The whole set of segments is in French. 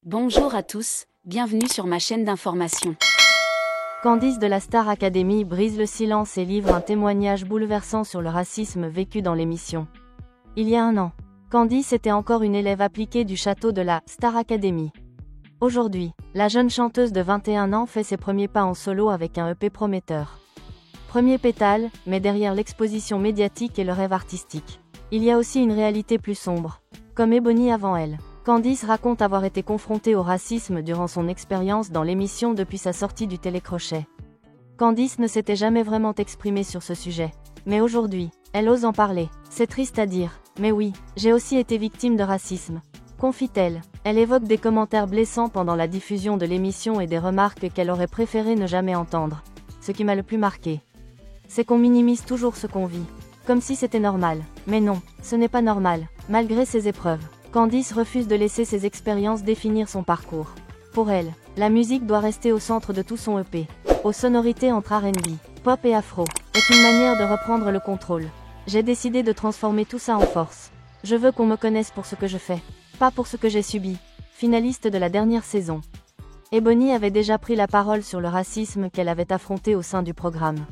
Bonjour à tous, bienvenue sur ma chaîne d'information. Candice de la Star Academy brise le silence et livre un témoignage bouleversant sur le racisme vécu dans l'émission. Il y a un an, Candice était encore une élève appliquée du château de la Star Academy. Aujourd'hui, la jeune chanteuse de 21 ans fait ses premiers pas en solo avec un EP prometteur. Premier pétale, mais derrière l'exposition médiatique et le rêve artistique, il y a aussi une réalité plus sombre. Comme Ebony avant elle, Candice raconte avoir été confrontée au racisme durant son expérience dans l'émission depuis sa sortie du télécrochet. Candice ne s'était jamais vraiment exprimée sur ce sujet. Mais aujourd'hui, elle ose en parler. C'est triste à dire, mais oui, j'ai aussi été victime de racisme. Confie-t-elle. Elle évoque des commentaires blessants pendant la diffusion de l'émission et des remarques qu'elle aurait préféré ne jamais entendre. Ce qui m'a le plus marqué, c'est qu'on minimise toujours ce qu'on vit. Comme si c'était normal. Mais non, ce n'est pas normal, malgré ses épreuves. Candice refuse de laisser ses expériences définir son parcours. Pour elle, la musique doit rester au centre de tout son EP. Aux sonorités entre R&B, pop et afro, est une manière de reprendre le contrôle. J'ai décidé de transformer tout ça en force. Je veux qu'on me connaisse pour ce que je fais, pas pour ce que j'ai subi. Finaliste de la dernière saison, Ebony avait déjà pris la parole sur le racisme qu'elle avait affronté au sein du programme.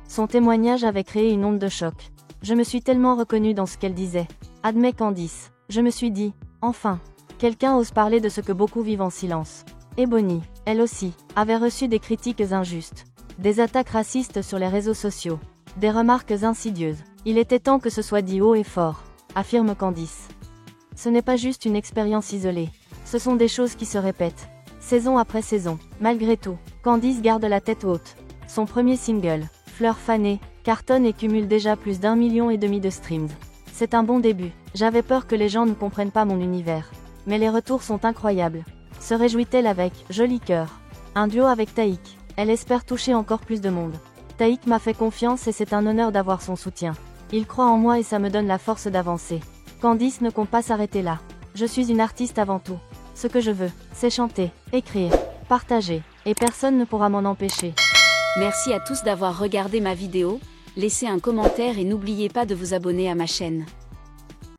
Son témoignage avait créé une onde de choc. Je me suis tellement reconnue dans ce qu'elle disait, admet Candice. Je me suis dit, enfin, quelqu'un ose parler de ce que beaucoup vivent en silence. Ebony, elle aussi, avait reçu des critiques injustes, des attaques racistes sur les réseaux sociaux, des remarques insidieuses. Il était temps que ce soit dit haut et fort, affirme Candice. Ce n'est pas juste une expérience isolée, ce sont des choses qui se répètent, saison après saison. Malgré tout, Candice garde la tête haute. Son premier single, Fleur fanée, cartonne et cumule déjà plus d'1,5 million de streams. C'est un bon début. J'avais peur que les gens ne comprennent pas mon univers. Mais les retours sont incroyables. Se réjouit-elle avec Joli cœur, un duo avec Taïk. Elle espère toucher encore plus de monde. Taïk m'a fait confiance et c'est un honneur d'avoir son soutien. Il croit en moi et ça me donne la force d'avancer. Candice ne compte pas s'arrêter là. Je suis une artiste avant tout. Ce que je veux, c'est chanter, écrire, partager. Et personne ne pourra m'en empêcher. Merci à tous d'avoir regardé ma vidéo. Laissez un commentaire et n'oubliez pas de vous abonner à ma chaîne.